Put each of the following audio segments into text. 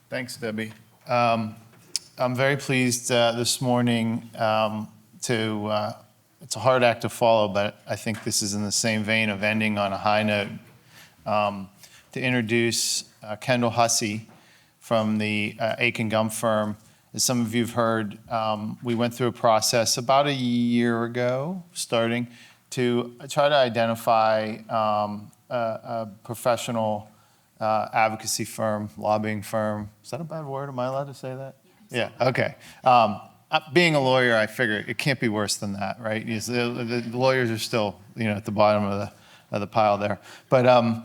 Thanks, Debbie. I'm very pleased this morning it's a hard act to follow, but I think this is in the same vein of ending on a high note, to introduce Kendall Hussey from the Akin Gump firm. As some of you have heard, we went through a process about a year ago, starting to try to identify a professional advocacy firm, lobbying firm. Is that a bad word? Am I allowed to say that? Yeah, okay. Being a lawyer, I figure it can't be worse than that, right? The lawyers are still, at the bottom of the pile there. But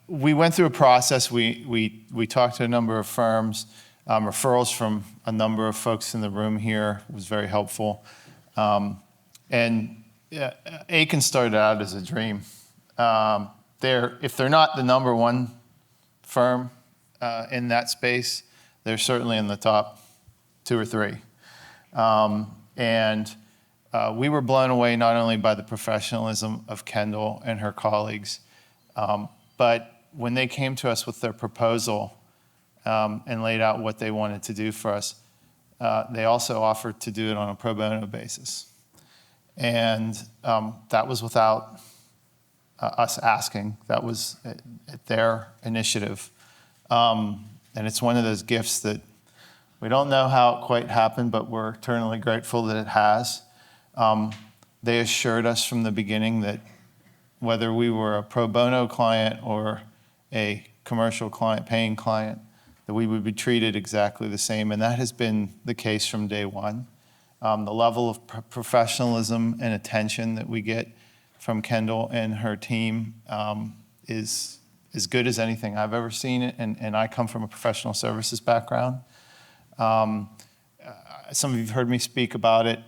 we went through a process. We talked to a number of firms. Referrals from a number of folks in the room here was very helpful. And Akin started out as a dream. If they're not the number one firm in that space, they're certainly in the top 2 or 3. We were blown away not only by the professionalism of Kendall and her colleagues, but when they came to us with their proposal and laid out what they wanted to do for us, they also offered to do it on a pro bono basis. And that was without us asking. That was at their initiative. And it's one of those gifts that we don't know how it quite happened, but we're eternally grateful that it has. They assured us from the beginning that whether we were a pro bono client or a commercial client, paying client, that we would be treated exactly the same. And that has been the case from day one. The level of professionalism and attention that we get from Kendall and her team is as good as anything I've ever seen. And I come from a professional services background. Some of you have heard me speak about it.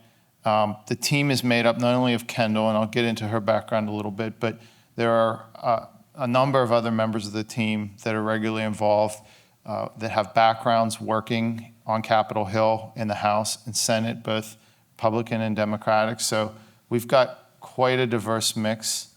The team is made up not only of Kendall, and I'll get into her background a little bit, but there are a number of other members of the team that are regularly involved, that have backgrounds working on Capitol Hill in the House and Senate, both Republican and Democratic. So we've got quite a diverse mix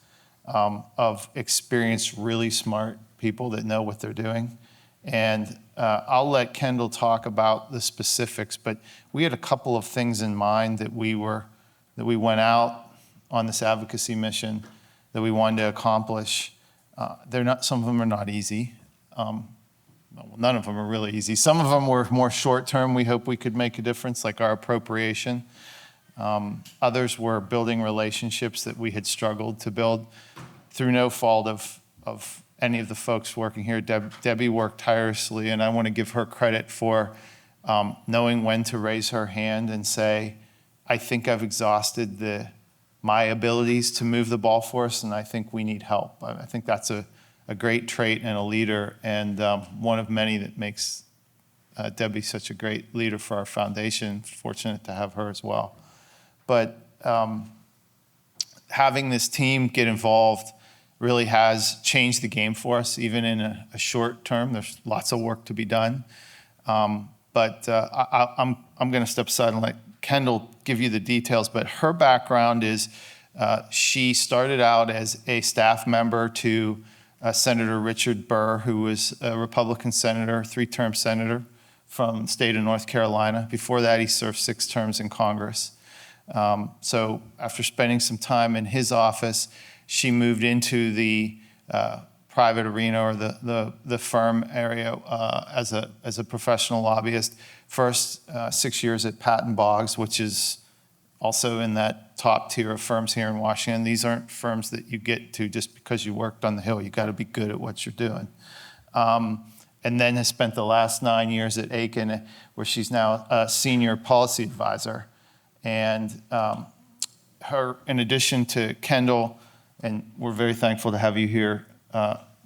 of experienced, really smart people that know what they're doing. And I'll let Kendall talk about the specifics, but we had a couple of things in mind that we went out on this advocacy mission that we wanted to accomplish. Some of them are not easy. None of them are really easy. Some of them were more short-term. We hope we could make a difference, like our appropriation. Others were building relationships that we had struggled to build through no fault of any of the folks working here. Debbie worked tirelessly, and I want to give her credit for knowing when to raise her hand and say, I think I've exhausted my abilities to move the ball for us, and I think we need help. I think that's a great trait in a leader, and one of many that makes Debbie such a great leader for our foundation. Fortunate to have her as well. But having this team get involved really has changed the game for us, even in a short term. There's lots of work to be done. But I'm going to step aside and let Kendall give you the details. But her background is she started out as a staff member to Senator Richard Burr, who was a Republican senator, 3-term senator from the state of North Carolina. Before that, he served 6 terms in Congress. So after spending some time in his office, she moved into the private arena or the firm area as a professional lobbyist. First 6 years at Patton Boggs, which is also in that top tier of firms here in Washington. These aren't firms that you get to just because you worked on the Hill. You got to be good at what you're doing. And then has spent the last 9 years at Akin, where she's now a senior policy advisor. And her, in addition to Kendall, and we're very thankful to have you here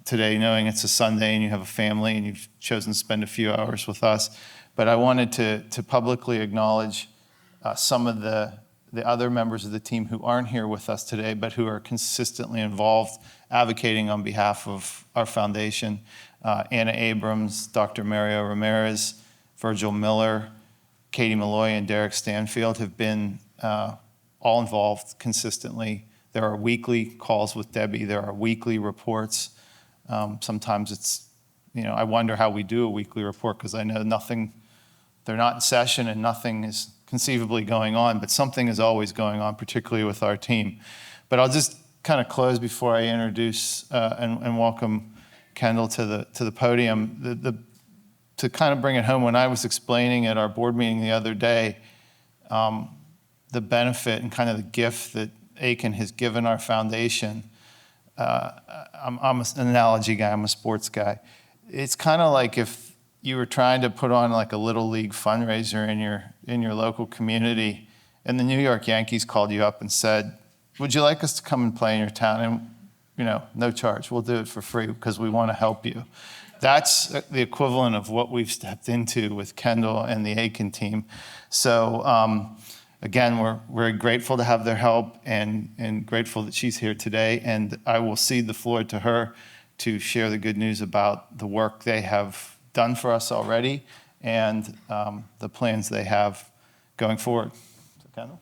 today, knowing it's a Sunday and you have a family and you've chosen to spend a few hours with us. But I wanted to publicly acknowledge some of the other members of the team who aren't here with us today, but who are consistently involved advocating on behalf of our foundation. Anna Abrams, Dr. Mario Ramirez, Virgil Miller, Katie Malloy, and Derek Stanfield have been all involved consistently. There are weekly calls with Debbie. There are weekly reports. Sometimes it's I wonder how we do a weekly report because I know they're not in session and nothing is conceivably going on, but something is always going on, particularly with our team. But I'll just kind of close before I introduce and welcome Kendall to the podium. To kind of bring it home, when I was explaining at our board meeting the other day, the benefit and kind of the gift that Akin has given our foundation. I'm an analogy guy, I'm a sports guy. It's kind of like if you were trying to put on like a little league fundraiser in your local community, and the New York Yankees called you up and said, would you like us to come and play in your town? And no charge, we'll do it for free because we want to help you. That's the equivalent of what we've stepped into with Kendall and the Akin team. So again, we're very grateful to have their help and grateful that she's here today. And I will cede the floor to her to share the good news about the work they have done for us already and the plans they have going forward. So, Kendall.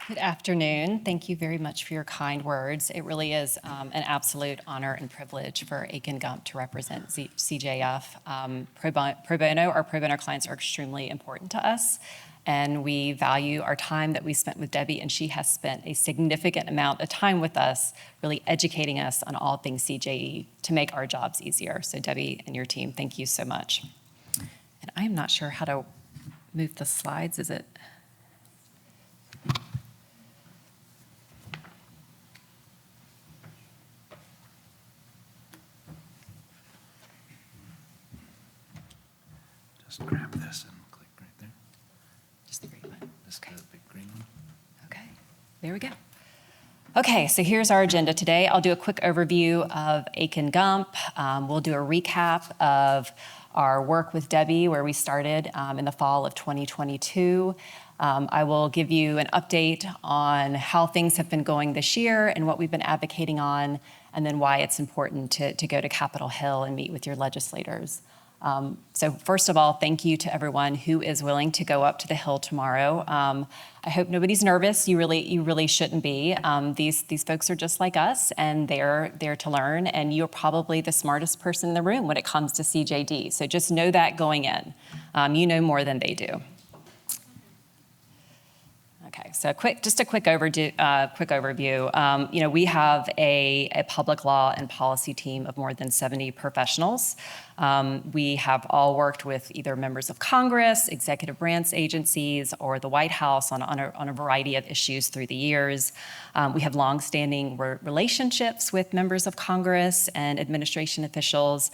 Good afternoon. Thank you very much for your kind words. It really is an absolute honor and privilege for Akin Gump to represent CJF. Pro bono, our pro bono clients are extremely important to us, and we value our time that we spent with Debbie, and she has spent a significant amount of time with us, really educating us on all things CJE to make our jobs easier. So Debbie and your team, thank you so much. And I am not sure how to move the slides. Is it? Just grab this and click right there. Just the green one. Just the big green one. Okay, there we go. Okay, so here's our agenda today. I'll do a quick overview of Akin Gump. We'll do a recap of our work with Debbie, where we started in the fall of 2022. I will give you an update on how things have been going this year and what we've been advocating on, and then why it's important to go to Capitol Hill and meet with your legislators. So first of all, thank you to everyone who is willing to go up to the Hill tomorrow. I hope nobody's nervous. You really shouldn't be. These folks are just like us, and they're there to learn. And you're probably the smartest person in the room when it comes to CJD. So just know that going in. You know more than they do. Okay, so just a quick overview. We have a public law and policy team of more than 70 professionals. We have all worked with either members of Congress, executive branch agencies, or the White House on a variety of issues through the years. We have longstanding relationships with members of Congress and administration officials,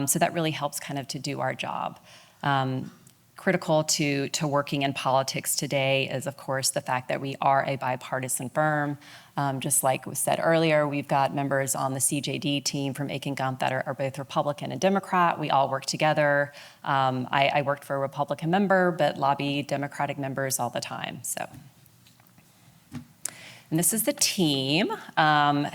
so that really helps kind of to do our job. Critical to working in politics today is, of course, the fact that we are a bipartisan firm. Just like was said earlier, we've got members on the CJD team from Akin Gump that are both Republican and Democrat. We all work together. I worked for a Republican member, but lobby Democratic members all the time. So. And this is the team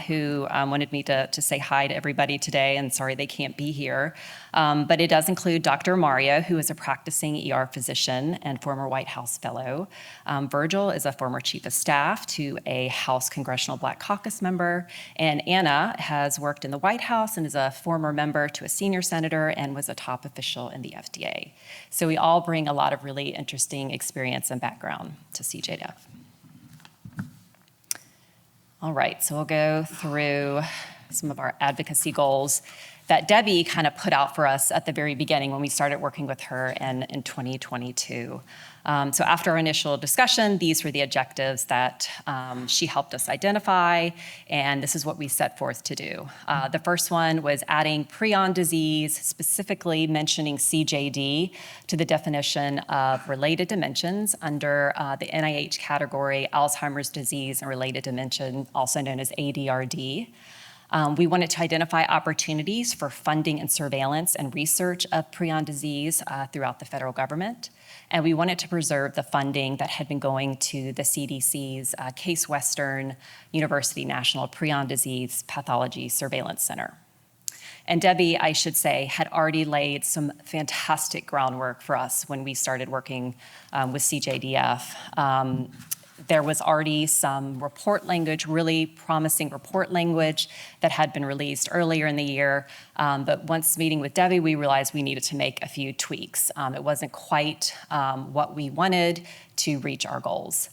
who wanted me to say hi to everybody today, and sorry they can't be here. But it does include Dr. Mario, who is a practicing ER physician and former White House fellow. Virgil is a former chief of staff to a House Congressional Black Caucus member. And Anna has worked in the White House and is a former member to a senior senator and was a top official in the FDA. So we all bring a lot of really interesting experience and background to CJF. All right, so we'll go through some of our advocacy goals that Debbie kind of put out for us at the very beginning when we started working with her in 2022. So after our initial discussion, these were the objectives that she helped us identify, and this is what we set forth to do. The first one was adding prion disease, specifically mentioning CJD, to the definition of related dimensions under the NIH category Alzheimer's disease and related dimension, also known as ADRD. We wanted to identify opportunities for funding and surveillance and research of prion disease throughout the federal government. And we wanted to preserve the funding that had been going to the CDC's Case Western University National Prion Disease Pathology Surveillance Center. And Debbie, I should say, had already laid some fantastic groundwork for us when we started working with CJDF. There was already some report language, really promising report language that had been released earlier in the year. But once meeting with Debbie, we realized we needed to make a few tweaks. It wasn't quite what we wanted to reach our goals.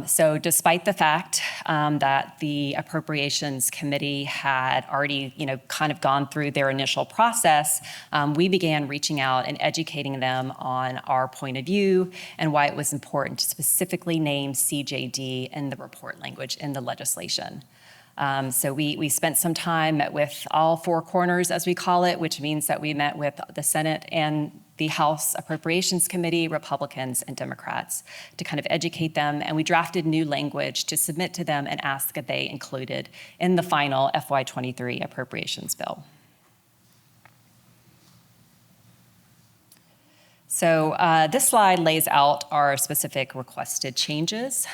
So despite the fact that the Appropriations Committee had already, kind of gone through their initial process, we began reaching out and educating them on our point of view and why it was important to specifically name CJD in the report language in the legislation. So we spent some time, met with all four corners, as we call it, which means that we met with the Senate and the House Appropriations Committee, Republicans and Democrats, to kind of educate them. And we drafted new language to submit to them and ask that they included in the final FY23 appropriations bill. So this slide lays out our specific requested changes.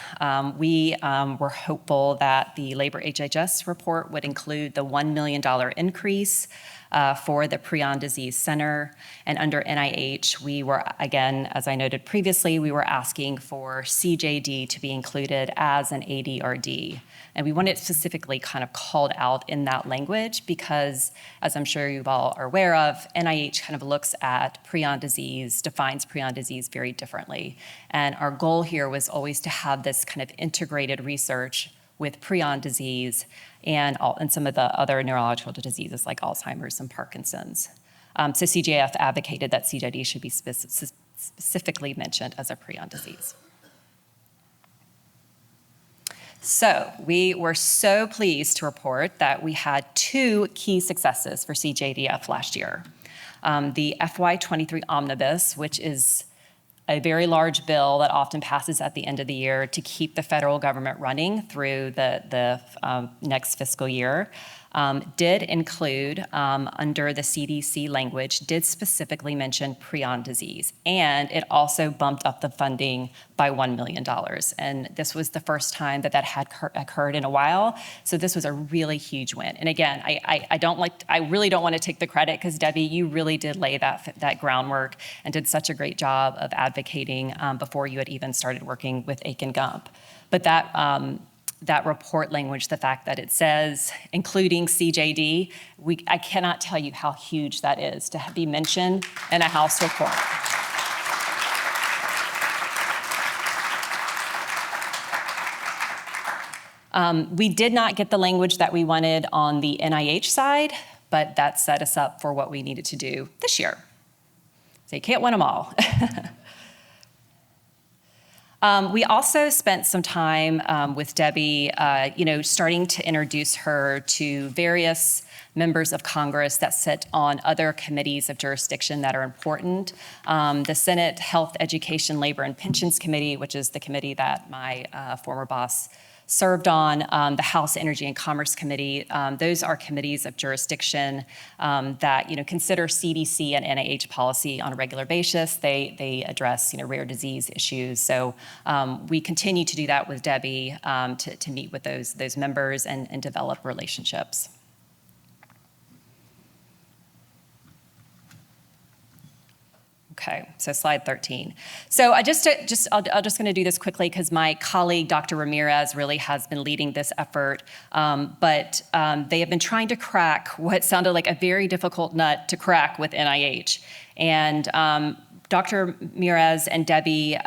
We were hopeful that the Labor HHS report would include the $1 million increase for the Prion Disease Center. And under NIH, we were, again, as I noted previously, we were asking for CJD to be included as an ADRD. And we want it specifically kind of called out in that language because, as I'm sure you all are aware of, NIH kind of looks at prion disease, defines prion disease very differently. And our goal here was always to have this kind of integrated research with prion disease and some of the other neurological diseases like Alzheimer's and Parkinson's. So CJF advocated that CJD should be specifically mentioned as a prion disease. So we were so pleased to report that we had two key successes for CJDF last year. The FY23 Omnibus, which is a very large bill that often passes at the end of the year to keep the federal government running through the next fiscal year, did include, under the CDC language, did specifically mention prion disease. And it also bumped up the funding by $1 million. And this was the first time that had occurred in a while. So this was a really huge win. And again, I really don't want to take the credit because Debbie, you really did lay that groundwork and did such a great job of advocating before you had even started working with Akin Gump. But that report language, the fact that it says, including CJD, I cannot tell you how huge that is to be mentioned in a House report. We did not get the language that we wanted on the NIH side, but that set us up for what we needed to do this year. So you can't win them all. We also spent some time with Debbie, starting to introduce her to various members of Congress that sit on other committees of jurisdiction that are important. The Senate Health, Education, Labor, and Pensions Committee, which is the committee that my former boss served on, the House Energy and Commerce Committee. Those are committees of jurisdiction that consider CDC and NIH policy on a regular basis. They address rare disease issues. So we continue to do that with Debbie to meet with those members and develop relationships. Okay, so slide 13. So I'm just going to do this quickly because my colleague, Dr. Ramirez, really has been leading this effort. But they have been trying to crack what sounded like a very difficult nut to crack with NIH. And Dr. Ramirez and Debbie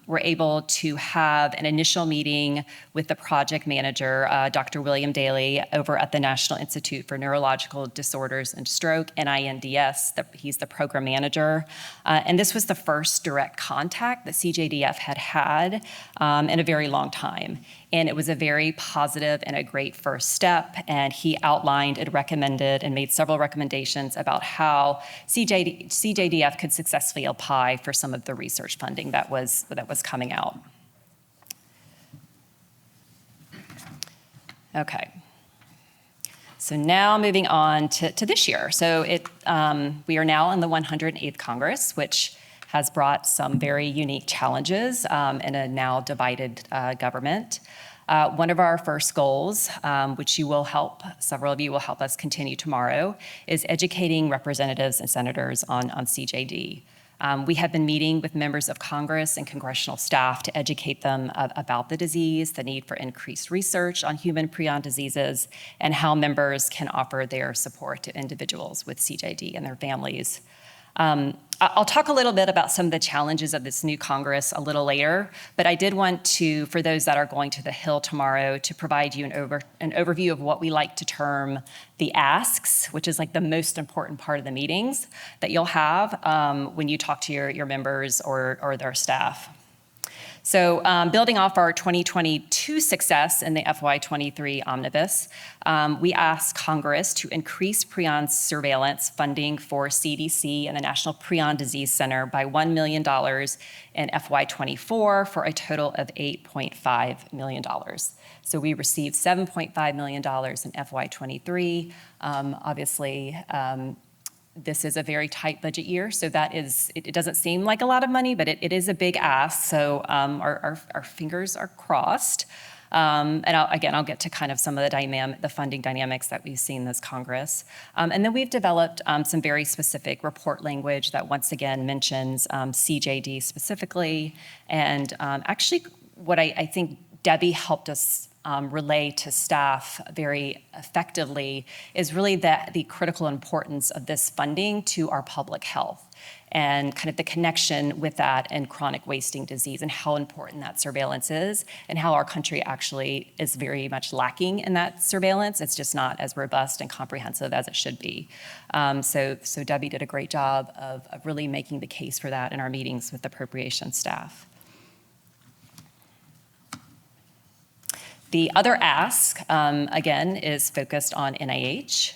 were able to have an initial meeting with the project manager, Dr. William Daly, over at the National Institute for Neurological Disorders and Stroke, NINDS. He's the program manager. And this was the first direct contact that CJDF had in a very long time. And it was a very positive and a great first step. And he outlined and recommended and made several recommendations about how CJDF could successfully apply for some of the research funding that was coming out. Okay. So now moving on to this year. So we are now in the 108th Congress, which has brought some very unique challenges in a now divided government. One of our first goals, which several of you will help us continue tomorrow, is educating representatives and senators on CJD. We have been meeting with members of Congress and congressional staff to educate them about the disease, the need for increased research on human prion diseases, and how members can offer their support to individuals with CJD and their families. I'll talk a little bit about some of the challenges of this new Congress a little later, but I did want to, for those that are going to the Hill tomorrow, to provide you an overview of what we like to term the asks, which is like the most important part of the meetings that you'll have when you talk to your members or their staff. So building off our 2022 success in the FY23 omnibus, we asked Congress to increase prion surveillance funding for CDC and the National Prion Disease Center by $1 million in FY24 for a total of $8.5 million. So we received $7.5 million in FY23. Obviously, this is a very tight budget year, so that is, it doesn't seem like a lot of money, but it is a big ask, so our fingers are crossed. And I'll get to kind of some of the funding dynamics that we've seen this Congress. And then we've developed some very specific report language that once again mentions CJD specifically. And actually what I think Debbie helped us relay to staff very effectively is really the critical importance of this funding to our public health and kind of the connection with that and chronic wasting disease and how important that surveillance is and how our country actually is very much lacking in that surveillance. It's just not as robust and comprehensive as it should be. So Debbie did a great job of really making the case for that in our meetings with appropriation staff. The other ask, again, is focused on NIH.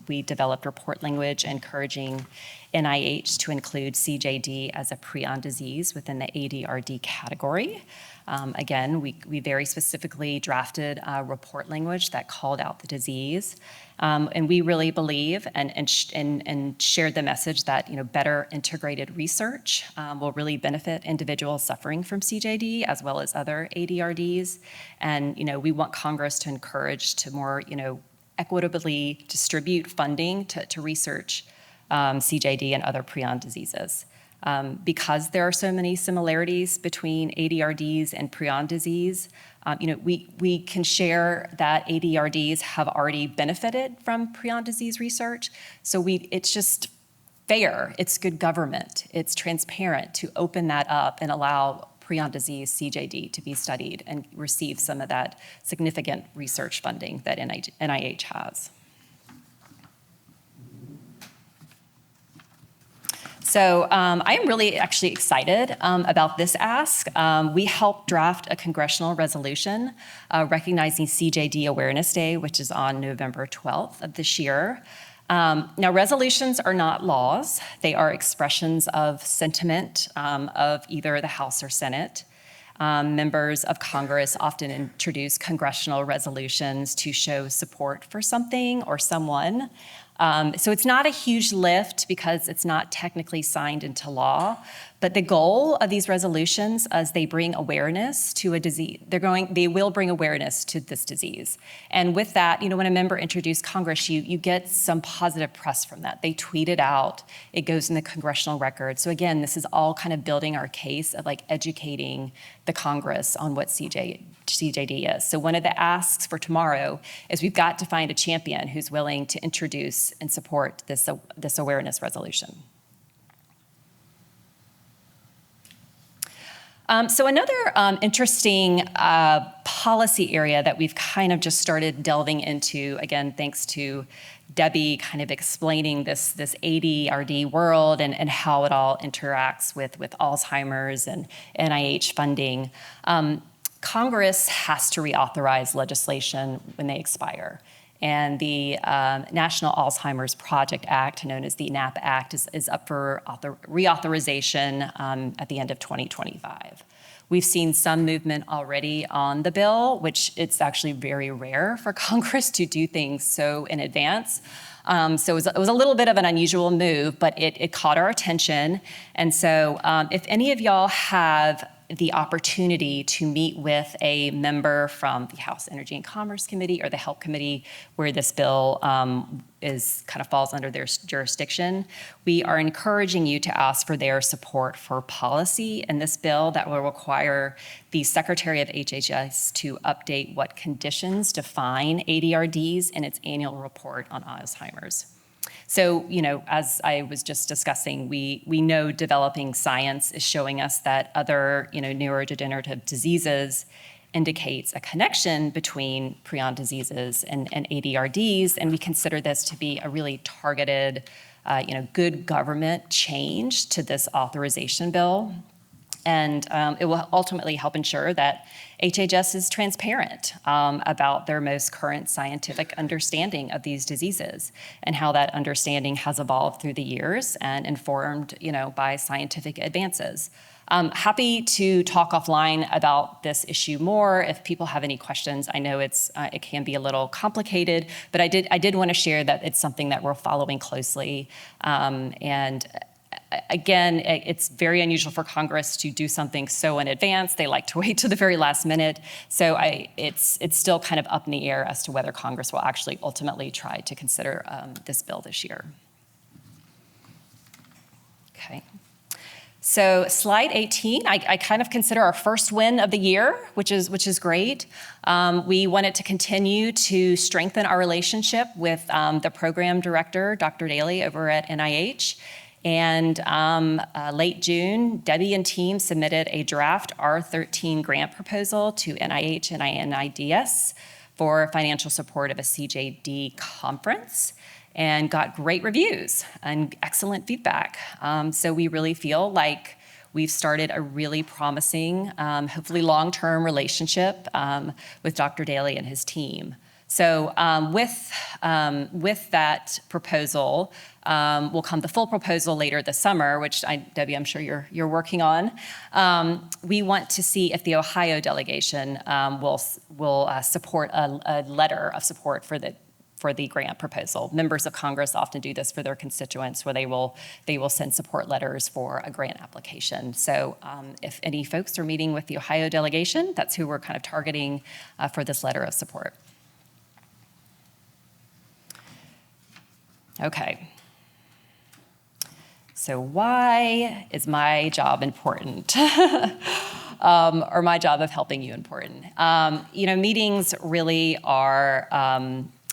We developed report language encouraging NIH to include CJD as a prion disease within the ADRD category. Again, we very specifically drafted report language that called out the disease. And we really believe and shared the message that better integrated research will really benefit individuals suffering from CJD as well as other ADRDs. And we want Congress to encourage to more equitably distribute funding to research CJD and other prion diseases. Because there are so many similarities between ADRDs and prion disease, we can share that ADRDs have already benefited from prion disease research. So it's just fair, it's good government, it's transparent to open that up and allow prion disease, CJD, to be studied and receive some of that significant research funding that NIH has. So I am really actually excited about this ask. We helped draft a congressional resolution recognizing CJD Awareness Day, which is on November 12th of this year. Now, resolutions are not laws. They are expressions of sentiment of either the House or Senate. Members of Congress often introduce congressional resolutions to show support for something or someone. So it's not a huge lift because it's not technically signed into law, but the goal of these resolutions is they bring awareness to a disease. They will bring awareness to this disease. And with that, when a member introduced Congress, you get some positive press from that. They tweet it out, it goes in the congressional record. So again, this is all kind of building our case of educating the Congress on what CJD is. So one of the asks for tomorrow is we've got to find a champion who's willing to introduce and support this awareness resolution. So another interesting policy area that we've kind of just started delving into, again, thanks to Debbie kind of explaining this ADRD world and how it all interacts with Alzheimer's and NIH funding. Congress has to reauthorize legislation when they expire. And the National Alzheimer's Project Act, known as the NAP Act, is up for reauthorization at the end of 2025. We've seen some movement already on the bill, which it's actually very rare for Congress to do things so in advance. So it was a little bit of an unusual move, but it caught our attention. And so if any of y'all have the opportunity to meet with a member from the House Energy and Commerce Committee or the Help Committee where this bill falls under their jurisdiction. We are encouraging you to ask for their support for policy in this bill that will require the Secretary of HHS to update what conditions define ADRDs in its annual report on Alzheimer's. So, as I was just discussing, we know developing science is showing us that other, neurodegenerative diseases indicates a connection between prion diseases and ADRDs, and we consider this to be a really targeted, good government change to this authorization bill. And it will ultimately help ensure that HHS is transparent about their most current scientific understanding of these diseases and how that understanding has evolved through the years and informed, by scientific advances. Happy to talk offline about this issue more if people have any questions. I know it can be a little complicated, but I did want to share that it's something that we're following closely. Again, it's very unusual for Congress to do something so in advance. They like to wait to the very last minute. So it's still kind of up in the air as to whether Congress will actually ultimately try to consider this bill this year. Okay. So slide 18, I kind of consider our first win of the year, which is great. We wanted to continue to strengthen our relationship with the program director, Dr. Daly, over at NIH. And late June, Debbie and team submitted a draft R13 grant proposal to NIH and NIDS for financial support of a CJD conference and got great reviews and excellent feedback. So we really feel like we've started a really promising, hopefully long-term relationship with Dr. Daly and his team. So with that proposal will come the full proposal later this summer, which Debbie, I'm sure you're working on. We want to see if the Ohio delegation will support a letter of support for the grant proposal. Members of Congress often do this for their constituents, where they will send support letters for a grant application. So if any folks are meeting with the Ohio delegation, that's who we're kind of targeting for this letter of support. Okay. So why is my job important? Or my job of helping you important? Meetings really are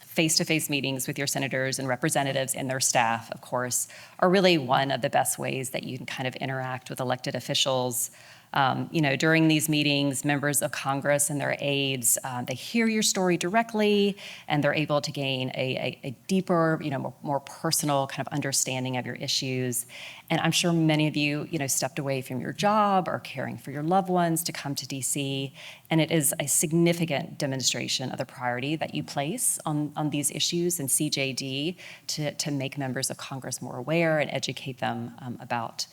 face-to-face meetings with your senators and representatives and their staff, of course, are really one of the best ways that you can kind of interact with elected officials. During these meetings, members of Congress and their aides, they hear your story directly, and they're able to gain a deeper, more personal kind of understanding of your issues. And I'm sure many of you, stepped away from your job or caring for your loved ones to come to DC, and it is a significant demonstration of the priority that you place on these issues and CJD to make members of Congress more aware and educate them about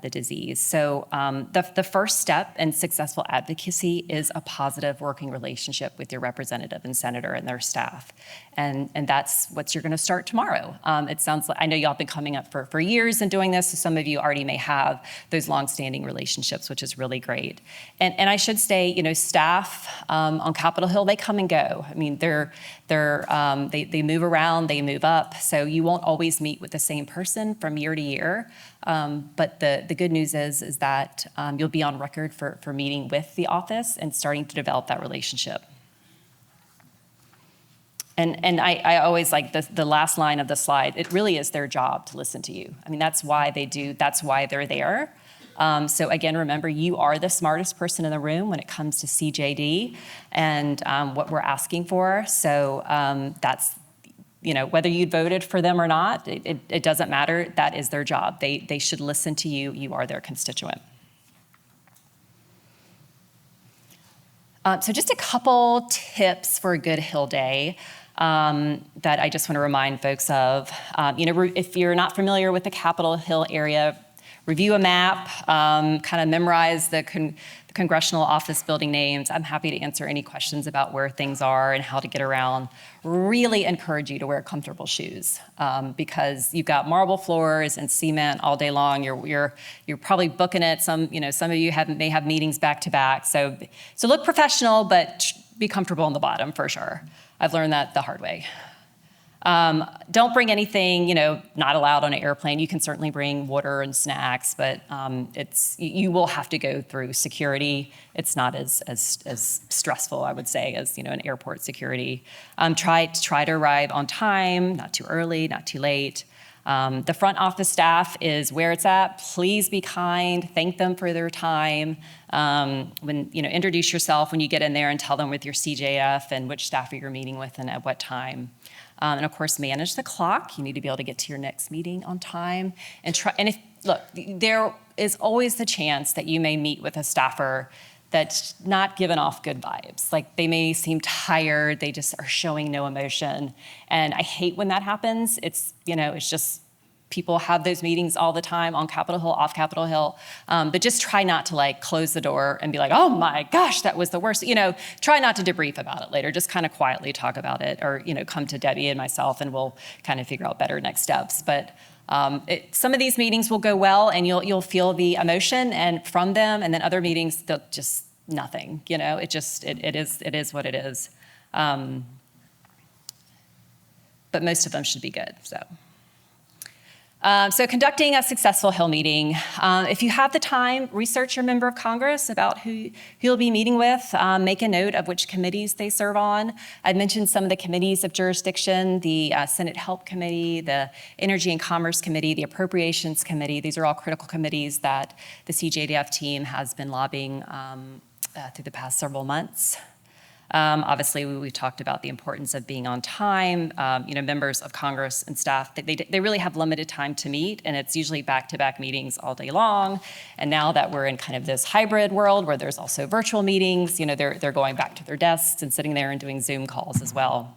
the disease. So the first step in successful advocacy is a positive working relationship with your representative and senator and their staff. And that's what you're going to start tomorrow. It sounds like, I know y'all been coming up for years and doing this, so some of you already may have those longstanding relationships, which is really great. And I should say, staff on Capitol Hill, they come and go. I mean, they move around, they move up, so you won't always meet with the same person from year to year. But the good news is that you'll be on record for meeting with the office and starting to develop that relationship. And I always like the last line of the slide. It really is their job to listen to you. I mean, that's why they're there. So again, remember, you are the smartest person in the room when it comes to CJD and what we're asking for. So that's, whether you voted for them or not, it doesn't matter. That is their job. They should listen to you. You are their constituent. So just a couple tips for a good Hill day that I just want to remind folks of. If you're not familiar with the Capitol Hill area, review a map, kind of memorize the congressional office building names. I'm happy to answer any questions about where things are and how to get around. Really encourage you to wear comfortable shoes because you've got marble floors and cement all day long. You're probably booking it. Some of you may have meetings back to back. So look professional, but be comfortable on the bottom for sure. I've learned that the hard way. Don't bring anything, not allowed on an airplane. You can certainly bring water and snacks, but you will have to go through security. It's not as stressful, I would say, as an airport security. Try to arrive on time, not too early, not too late. The front office staff is where it's at. Please be kind. Thank them for their time. Introduce yourself when you get in there and tell them with your CJF and which staffer you're meeting with and at what time. And of course, manage the clock. You need to be able to get to your next meeting on time. There is always the chance that you may meet with a staffer that's not giving off good vibes. Like they may seem tired, they just are showing no emotion. And I hate when that happens. It's just people have those meetings all the time on Capitol Hill, off Capitol Hill. But just try not to close the door and be like, oh my gosh, that was the worst. Try not to debrief about it later. Just kind of quietly talk about it or, come to Debbie and myself and we'll kind of figure out better next steps. But some of these meetings will go well and you'll feel the emotion and from them, and then other meetings, they'll just nothing, it is what it is. But most of them should be good, So conducting a successful Hill meeting. If you have the time, research your member of Congress about who you'll be meeting with. Make a note of which committees they serve on. I mentioned some of the committees of jurisdiction, the Senate Help Committee, the Energy and Commerce Committee, the Appropriations Committee. These are all critical committees that the CJDF team has been lobbying through the past several months. Obviously, we talked about the importance of being on time. Members of Congress and staff, they really have limited time to meet, and it's usually back-to-back meetings all day long. And now that we're in kind of this hybrid world where there's also virtual meetings, they're going back to their desks and sitting there and doing Zoom calls as well.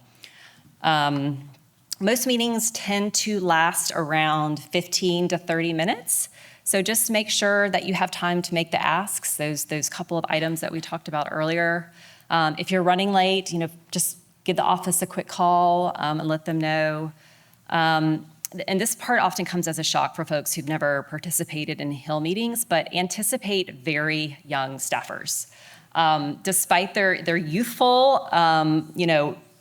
Most meetings tend to last around 15 to 30 minutes. So just make sure that you have time to make the asks, those couple of items that we talked about earlier. If you're running late, just give the office a quick call and let them know. And this part often comes as a shock for folks who've never participated in Hill meetings, but anticipate very young staffers. Despite their youthful,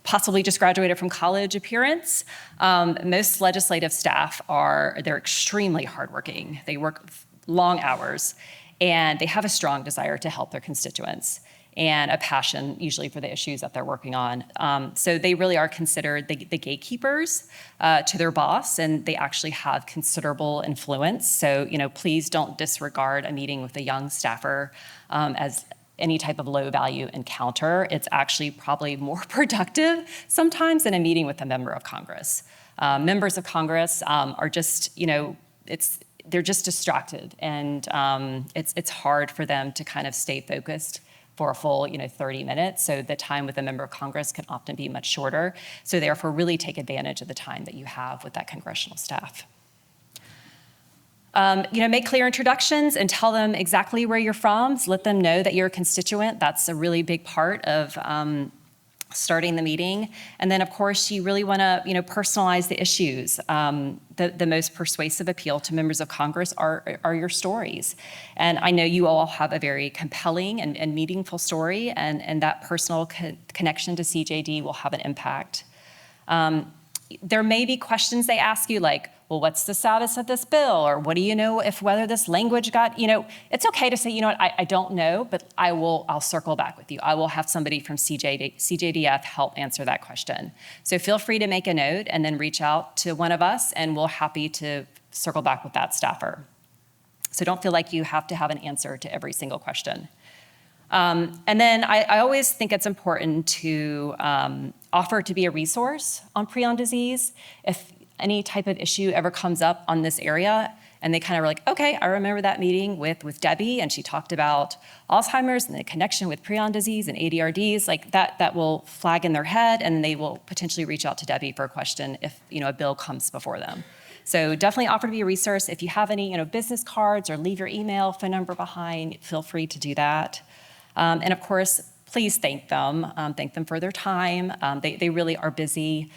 possibly just graduated from college appearance, most legislative staff they're extremely hardworking. They work long hours, and they have a strong desire to help their constituents and a passion usually for the issues that they're working on. So they really are considered the gatekeepers to their boss, and they actually have considerable influence. So, please don't disregard a meeting with a young staffer as any type of low value encounter. It's actually probably more productive sometimes than a meeting with a member of Congress. Members of Congress are just, they're just distracted, and it's hard for them to kind of stay focused for a full 30 minutes. So the time with a member of Congress can often be much shorter. So therefore, really take advantage of the time that you have with that congressional staff. Make clear introductions and tell them exactly where you're from. So let them know that you're a constituent. That's a really big part of starting the meeting. And then, of course, you really want to, personalize the issues. The most persuasive appeal to members of Congress are your stories. And I know you all have a very compelling and meaningful story, and that personal connection to CJD will have an impact. There may be questions they ask you like, well, what's the status of this bill? Or what do you know whether this language got, it's okay to say, I don't know, but I'll circle back with you. I will have somebody from CJDF help answer that question. So feel free to make a note and then reach out to one of us, and we'll happy to circle back with that staffer. So don't feel like you have to have an answer to every single question. And then I always think it's important to offer to be a resource on prion disease. If any type of issue ever comes up on this area, and they kind of are like, okay, I remember that meeting with Debbie, and she talked about Alzheimer's and the connection with prion disease and ADRDs, like that will flag in their head, and they will potentially reach out to Debbie for a question if a bill comes before them. So definitely offer to be a resource. If you have any business cards or leave your email, phone number behind, feel free to do that. And of course, please thank them. Thank them for their time. They really are busy.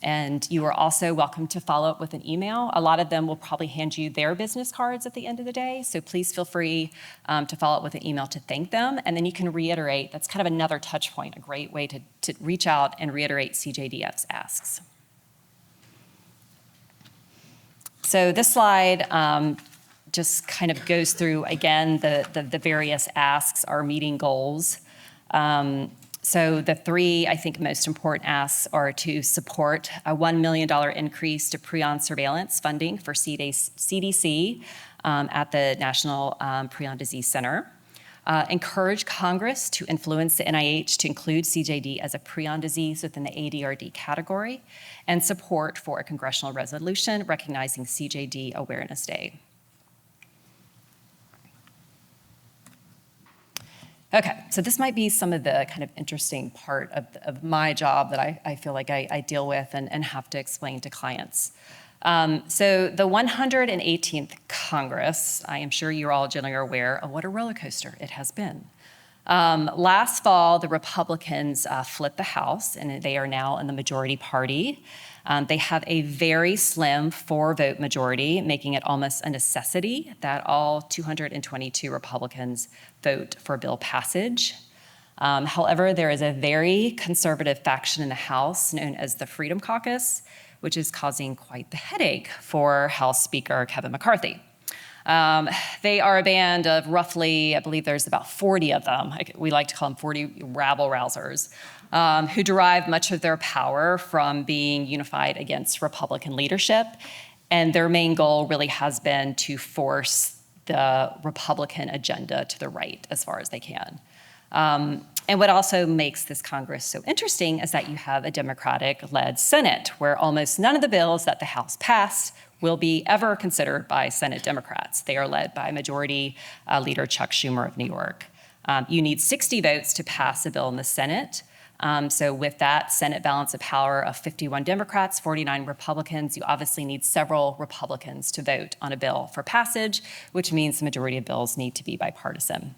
And you are also welcome to follow up with an email. A lot of them will probably hand you their business cards at the end of the day. So please feel free to follow up with an email to thank them. And then you can reiterate. That's kind of another touch point, a great way to reach out and reiterate CJDF's asks. So this slide just kind of goes through, again, the various asks, our meeting goals. So the three, I think, most important asks are to support a $1 million increase to prion surveillance funding for CDC at the National Prion Disease Center. Encourage Congress to influence the NIH to include CJD as a prion disease within the ADRD category, and support for a congressional resolution recognizing CJD Awareness Day. Okay, so this might be some of the kind of interesting part of my job that I feel like I deal with and have to explain to clients. So the 118th Congress, I am sure you're all generally aware of what a roller coaster it has been. Last fall, the Republicans flipped the House, and they are now in the majority party. They have a very slim 4-vote majority, making it almost a necessity that all 222 Republicans vote for bill passage. However, there is a very conservative faction in the House known as the Freedom Caucus, which is causing quite the headache for House Speaker Kevin McCarthy. They are a band of roughly, I believe there's about 40 of them. We like to call them 40 rabble-rousers, who derive much of their power from being unified against Republican leadership. And their main goal really has been to force the Republican agenda to the right as far as they can. And what also makes this Congress so interesting is that you have a Democratic-led Senate, where almost none of the bills that the House passed will be ever considered by Senate Democrats. They are led by Majority Leader Chuck Schumer of New York. You need 60 votes to pass a bill in the Senate. So with that Senate balance of power of 51 Democrats, 49 Republicans, you obviously need several Republicans to vote on a bill for passage, which means the majority of bills need to be bipartisan.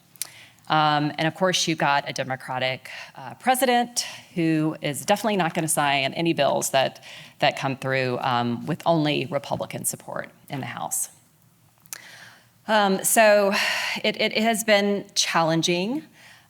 And of course, you've got a Democratic president who is definitely not going to sign any bills that come through with only Republican support in the House. So it has been challenging,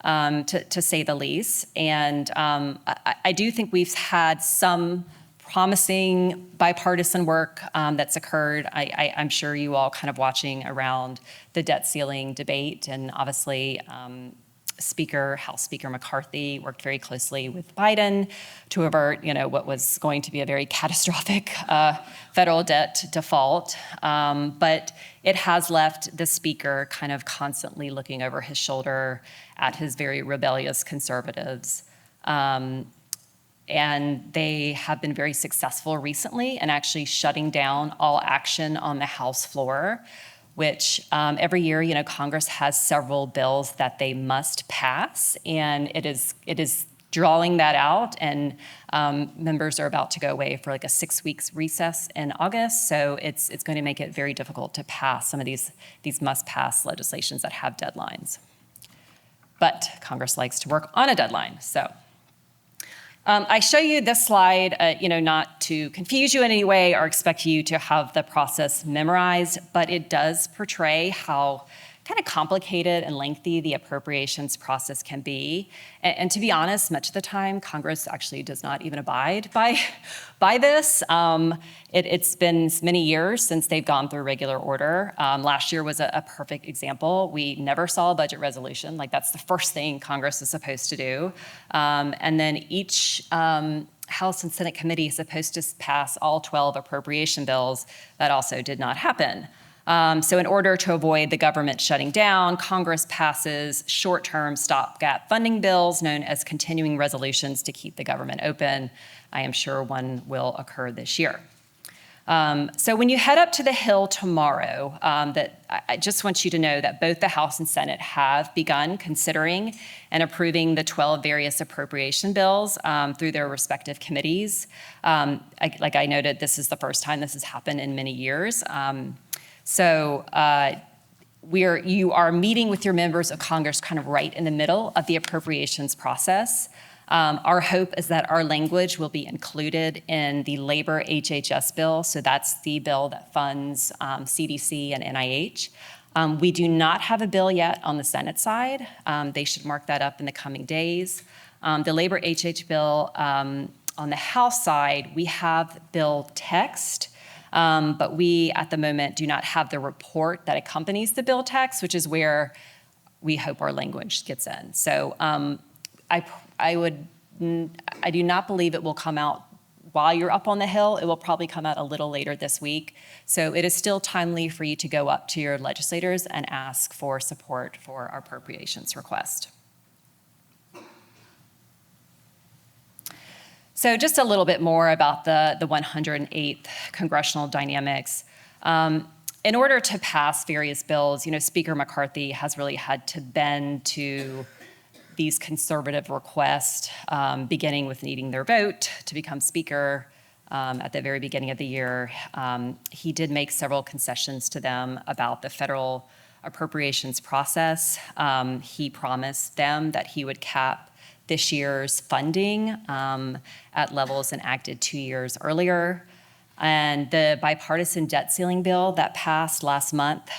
to say the least. And I do think we've had some promising bipartisan work that's occurred. I'm sure you all kind of watching around the debt ceiling debate, and obviously House Speaker McCarthy worked very closely with Biden to avert, what was going to be a very catastrophic federal debt default. But it has left the speaker kind of constantly looking over his shoulder at his very rebellious conservatives. And they have been very successful recently in actually shutting down all action on the House floor, which every year, Congress has several bills that they must pass, and it is drawing that out, and members are about to go away for like a 6-week recess in August, so it's going to make it very difficult to pass some of these must-pass legislations that have deadlines. But Congress likes to work on a deadline, so. I show you this slide, not to confuse you in any way or expect you to have the process memorized, but it does portray how kind of complicated and lengthy the appropriations process can be. And to be honest, much of the time, Congress actually does not even abide by this. It's been many years since they've gone through regular order. Last year was a perfect example. We never saw a budget resolution. Like, that's the first thing Congress is supposed to do. And then each House and Senate committee is supposed to pass all 12 appropriation bills. That also did not happen. So in order to avoid the government shutting down, Congress passes short-term stopgap funding bills known as continuing resolutions to keep the government open. I am sure one will occur this year. So when you head up to the Hill tomorrow, I just want you to know that both the House and Senate have begun considering and approving the 12 various appropriation bills through their respective committees. Like I noted, this is the first time this has happened in many years. You are meeting with your members of Congress kind of right in the middle of the appropriations process. Our hope is that our language will be included in the labor HHS bill. So that's the bill that funds CDC and NIH. We do not have a bill yet on the Senate side. They should mark that up in the coming days. The labor HH bill on the House side, we have bill text. But we, at the moment, do not have the report that accompanies the bill text, which is where we hope our language gets in. So I do not believe it will come out while you're up on the Hill. It will probably come out a little later this week. So it is still timely for you to go up to your legislators and ask for support for our appropriations request. So just a little bit more about the 108th congressional dynamics. In order to pass various bills, Speaker McCarthy has really had to bend to these conservative requests, beginning with needing their vote to become Speaker at the very beginning of the year. He did make several concessions to them about the federal appropriations process. He promised them that he would cap this year's funding at levels enacted 2 years earlier. And the bipartisan debt ceiling bill that passed last month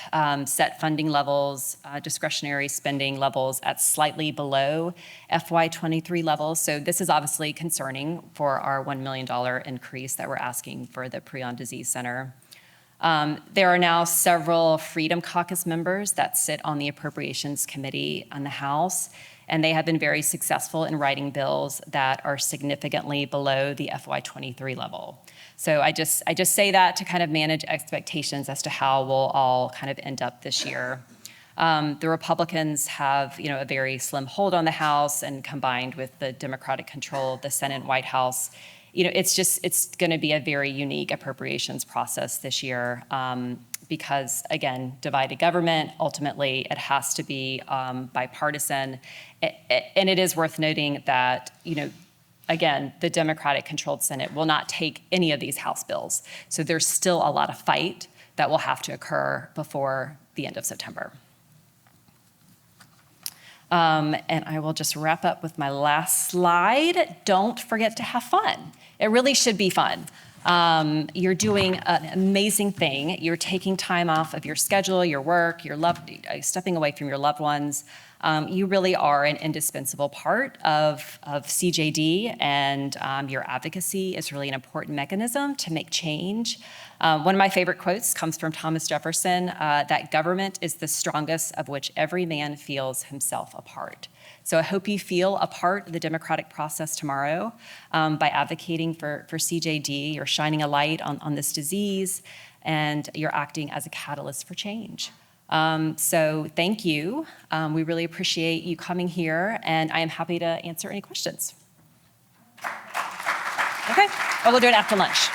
set funding levels, discretionary spending levels at slightly below FY23 levels. So this is obviously concerning for our $1 million increase that we're asking for the Prion Disease Center. There are now several Freedom Caucus members that sit on the Appropriations Committee on the House, and they have been very successful in writing bills that are significantly below the FY23 level. So I just say that to kind of manage expectations as to how we'll all kind of end up this year. The Republicans have, a very slim hold on the House, and combined with the Democratic control of the Senate and White House, it's going to be a very unique appropriations process this year because, again, divided government, ultimately it has to be bipartisan. And it is worth noting that, again, the Democratic-controlled Senate will not take any of these House bills. So there's still a lot of fight that will have to occur before the end of September. And I will just wrap up with my last slide. Don't forget to have fun. It really should be fun. You're doing an amazing thing. You're taking time off of your schedule, your work, stepping away from your loved ones. You really are an indispensable part of CJD, and your advocacy is really an important mechanism to make change. One of my favorite quotes comes from Thomas Jefferson, that government is the strongest of which every man feels himself a part. So I hope you feel a part of the democratic process tomorrow by advocating for CJD. You're shining a light on this disease, and you're acting as a catalyst for change. So thank you. We really appreciate you coming here, and I am happy to answer any questions. Okay, we'll do it after lunch.